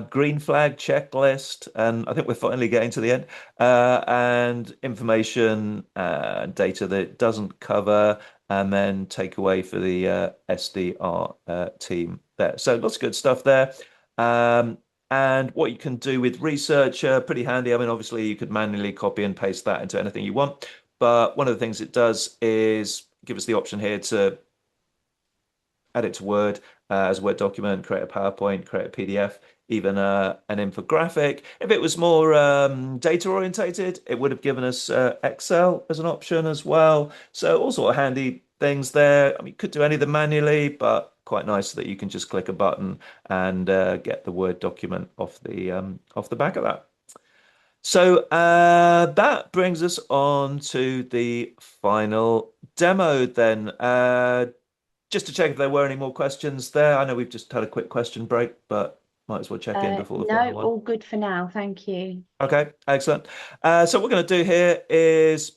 Green flag checklist, and I think we're finally getting to the end. And information and data that it doesn't cover, and then take away for the SDR team there. So lots of good stuff there. Um, and what you can do with research, pretty handy. I mean, obviously, you could manually copy and paste that into anything you want. But one of the things it does is give us the option here to add it to Word as a Word document, create a PowerPoint, create a PDF, even an infographic. If it was more data orientated, it would have given us Excel as an option as well. So all sort of handy things there. I mean, you could do any of them manually, but quite nice that you can just click a button and get the Word document off the back of that. So that brings us on to the final demo then. Just to check if there were any more questions there. I know we've just had a quick question break, but might as well check in before the final No, one. all good for now. Thank you. Okay, excellent. So what we're going to do here is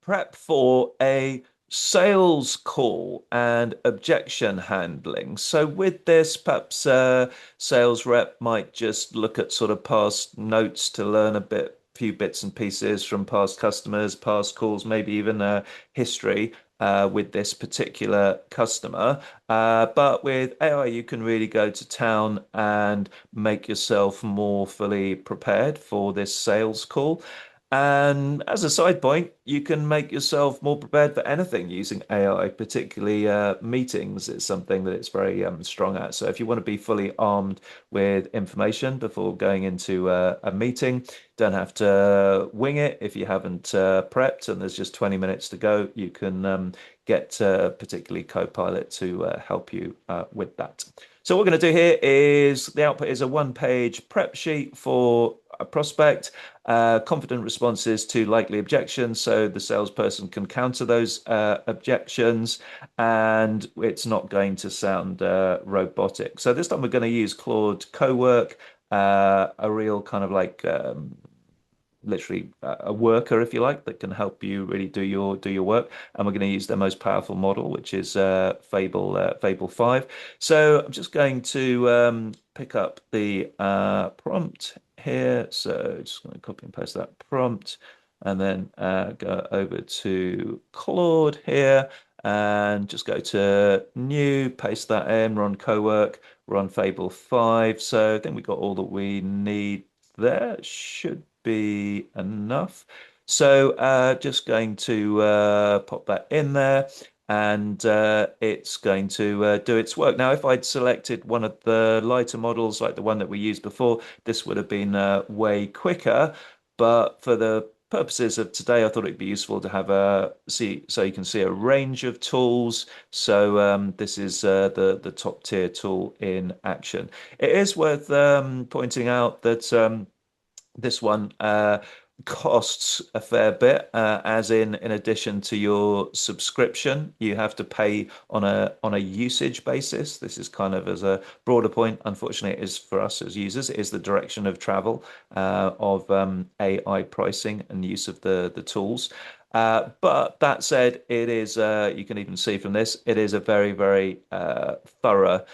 prep for a sales call and objection handling. So with this, perhaps sales rep might just look at sort of past notes to learn few bits and pieces from past customers, past calls, maybe even history. With this particular customer. But with AI, you can really go to town and make yourself more fully prepared for this sales call. And as a side point, you can make yourself more prepared for anything using AI, particularly meetings. It's something that it's very strong at. So if you want to be fully armed with information before going into a meeting, don't have to wing it. If you haven't prepped and there's just 20 minutes to go, you can get particularly Copilot to help you with that. So what we're going to do here is the output is a one-page prep sheet for a prospect, confident responses to likely objections, so the salesperson can counter those objections, and it's not going to sound robotic. So this time we're going to use Claude Cowork, a real kind of like literally a worker, if you like, that can help you really do your work. And we're going to use their most powerful model, which is Fable 5. So I'm just going to pick up the prompt here. So just going to copy and paste that prompt, and then go over to Claude here. And just go to new, paste that in, run Cowork, run Fable 5. So I think we got all that we need there. Should be enough. So just going to pop that in there, and it's going to do its work. Now, if I'd selected one of the lighter models like the one that we used before, this would have been way quicker. But for the purposes of today, I thought it'd be useful to have so you can see a range of tools. So this is the top tier tool in action. It is worth pointing out that this one costs a fair bit, as in addition to your subscription, you have to pay on a usage basis. This is kind of as a broader point. Unfortunately, it is for us as users, it is the direction of travel of AI pricing and use of the tools. But that said, it is you can even see from this, it is a very, very thorough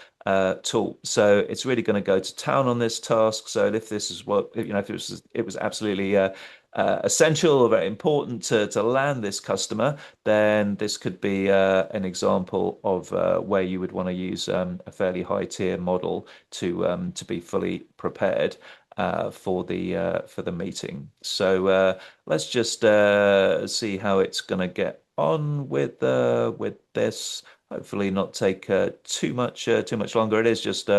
tool. So it's really going to go to town on this task. So if this is what, if it was absolutely essential or very important to land this customer, then this could be an example of where you would want to use a fairly high tier model to be fully prepared for the meeting. So let's just see how it's going to get on with this. Hopefully, not take too much longer. It is just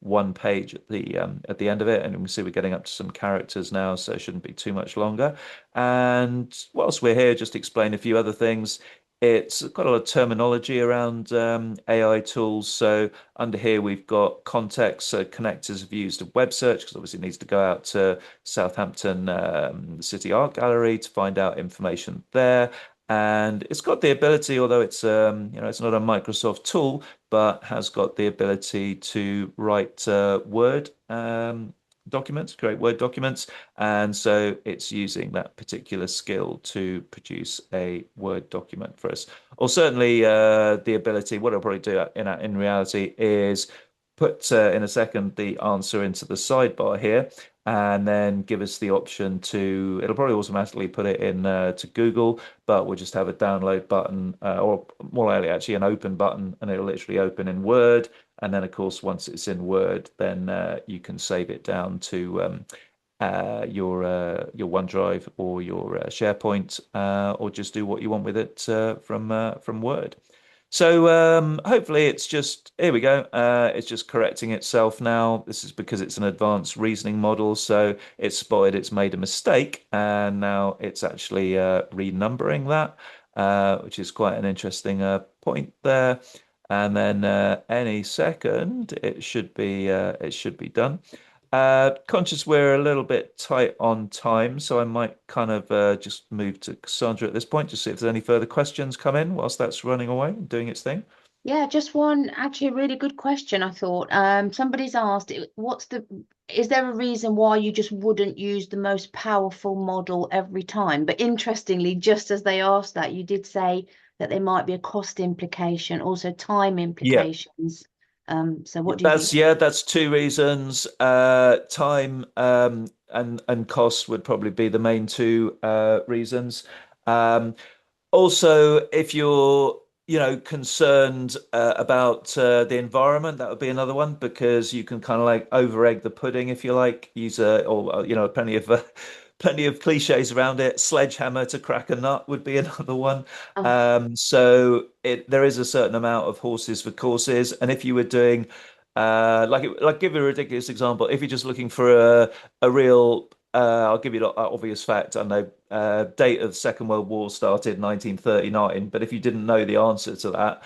one page at the end of it, and we can see we're getting up to some characters now, so it shouldn't be too much longer. And whilst we're here, just explain a few other things. It's got a lot of terminology around AI tools. So under here we've got context. So connectors have used a web search because obviously it needs to go out to Southampton City Art Gallery to find out information there. And it's got the ability, although it's it's not a Microsoft tool, but has got the ability to write Word documents, create Word documents. And so it's using that particular skill to produce a Word document for us. Or certainly the ability, what I'll probably do in reality is put in a second the answer into the sidebar here and then give us the option to, it'll probably automatically put it in to Google, but we'll just have a download button or more likely actually an open button and it'll literally open in Word. And then, of course, once it's in Word, then you can save it down to your OneDrive or your SharePoint, or just do what you want with it from Word. So hopefully it's just here we go. It's just correcting itself now. This is because it's an advanced reasoning model, so it's spotted it's made a mistake, and now it's actually renumbering that, which is quite an interesting point there. And then any second it should be done. Conscious we're a little bit tight on time, so I might kind of just move to Cassandra at this point, just see if there's any further questions come in whilst that's running away and doing its thing. Yeah, just one actually a really good question, I thought. Somebody's asked, is there a reason why you just wouldn't use the most powerful model every time? But interestingly, just as they asked that, you did say that there might be a cost implication, also time Yeah. implications. So Yeah, what do you think? that's two reasons. Time and cost would probably be the main two reasons. Um, Also, if you're, concerned about the environment, that would be another one because you can kind of like over egg the pudding, if you like. Use plenty of plenty of cliches around it. Sledgehammer to crack a nut would be another one. Oh, So there is a certain amount of horses for courses, and if you were doing like give you a ridiculous example, if you're just looking for a real I'll give you an obvious fact. I know date of Second World War started 1939, but if you didn't know the answer to that,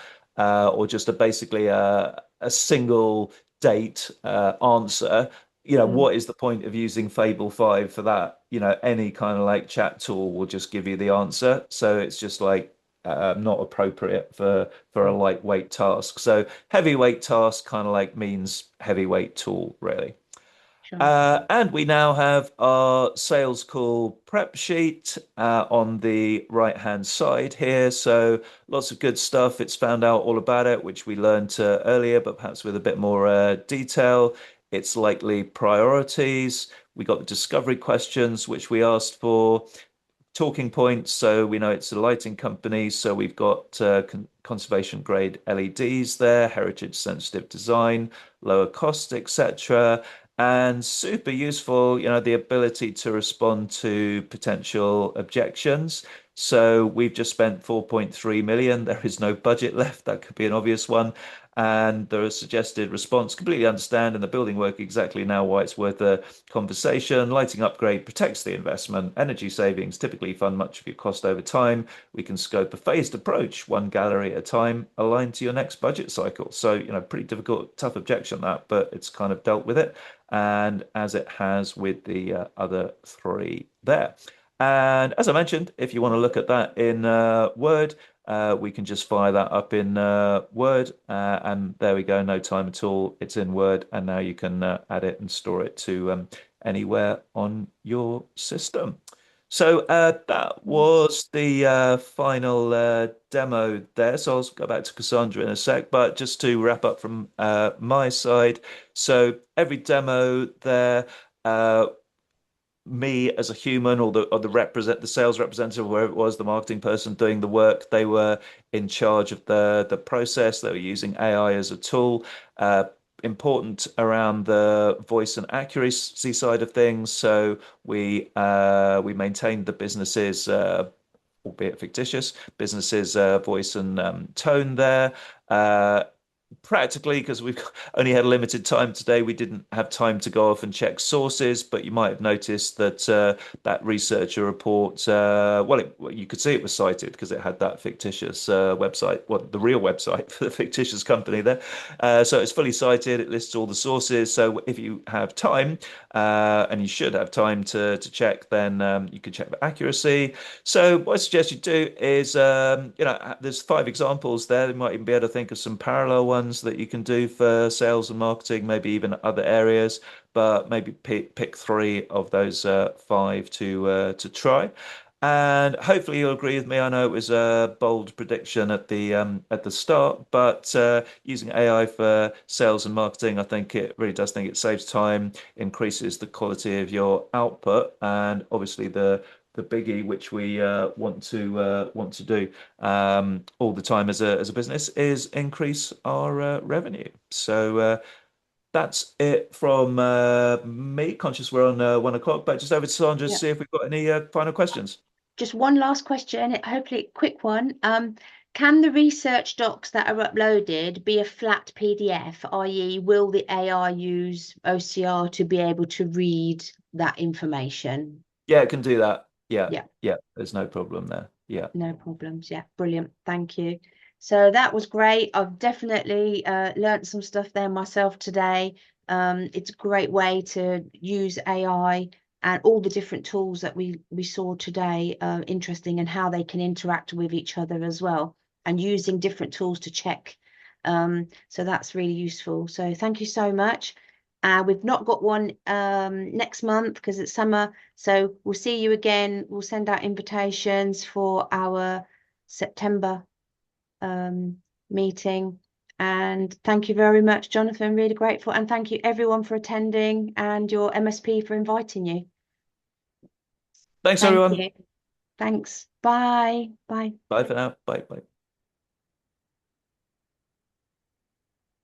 or just basically a single date answer, mm, what is the point of using Fable 5 for that? Any kind of like chat tool will just give you the answer. So it's just like not appropriate for a mm, lightweight task. So heavyweight task kind of like means heavyweight tool, really. sure. And we now have our sales call prep sheet on the right-hand side here. So lots of good stuff. It's found out all about it, which we learned earlier, but perhaps with a bit more detail. It's likely priorities. We got the discovery questions, which we asked for. Talking points. So we know it's a lighting company. So we've got conservation grade LEDs there, heritage sensitive design, lower cost, etc. And super useful, the ability to respond to potential objections. So we've just spent 4.3 million. There is no budget left. That could be an obvious one. And there is suggested response. Completely understand in the building work exactly now why it's worth a conversation. Lighting upgrade protects the investment. Energy savings typically fund much of your cost over time. We can scope a phased approach, one gallery at a time, aligned to your next budget cycle. So, pretty difficult, tough objection that, but it's kind of dealt with it. And as it has with the other three there. And as I mentioned, if you want to look at that in Word, we can just fire that up in Word, and there we go. No time at all. It's in Word, and now you can add it and store it to anywhere on your system. So that was the final demo there. So I'll go back to Cassandra in a sec, but just to wrap up from my side. So every demo there. Me as a human or the sales representative, wherever it was, the marketing person doing the work, they were in charge of the process. They were using AI as a tool. Important around the voice and accuracy side of things. So we maintained the business's albeit fictitious businesses voice and tone there. Practically, because we've only had a limited time today, we didn't have time to go off and check sources, but you might have noticed that that researcher report, well, you could see it was cited because it had that fictitious website, well, the real website for the fictitious company there. So it's fully cited, it lists all the sources. So if you have time, and you should have time to check, then you can check the accuracy. So what I suggest you do is, there's 5 examples there. You might even be able to think of some parallel ones that you can do for sales and marketing, maybe even other areas, but maybe pick 3 of those 5 to try. And hopefully you'll agree with me. I know it was a bold prediction at the start, but using AI for sales and marketing, I think it really does think it saves time, increases the quality of your output, and obviously the biggie which we want to do all the time as a business is increase our revenue. So that's it from me. Conscious we're on 1 o'clock, but just over to Sandra to Yeah. see if we've got any final questions. Just one last question, hopefully a quick one. Can the research docs that are uploaded be a flat PDF, i.e., will the AI use OCR to be able to read that information? Yeah, it can do that. Yeah, Yeah, yeah, there's no problem there. Yeah. no problems. Yeah, brilliant. Thank you. So that was great. I've definitely learned some stuff there myself today. It's a great way to use AI and all the different tools that we saw today, interesting, and how they can interact with each other as well, and using different tools to check. So that's really useful. So thank you so much. We've not got one next month because it's summer. So we'll see you again. We'll send out invitations for our September meeting. And thank you very much, Jonathan. Really grateful. And thank you everyone for attending and your MSP for inviting you. Thanks, Thank everyone. you. Thanks. Bye. Bye. Bye for now. Bye. Bye.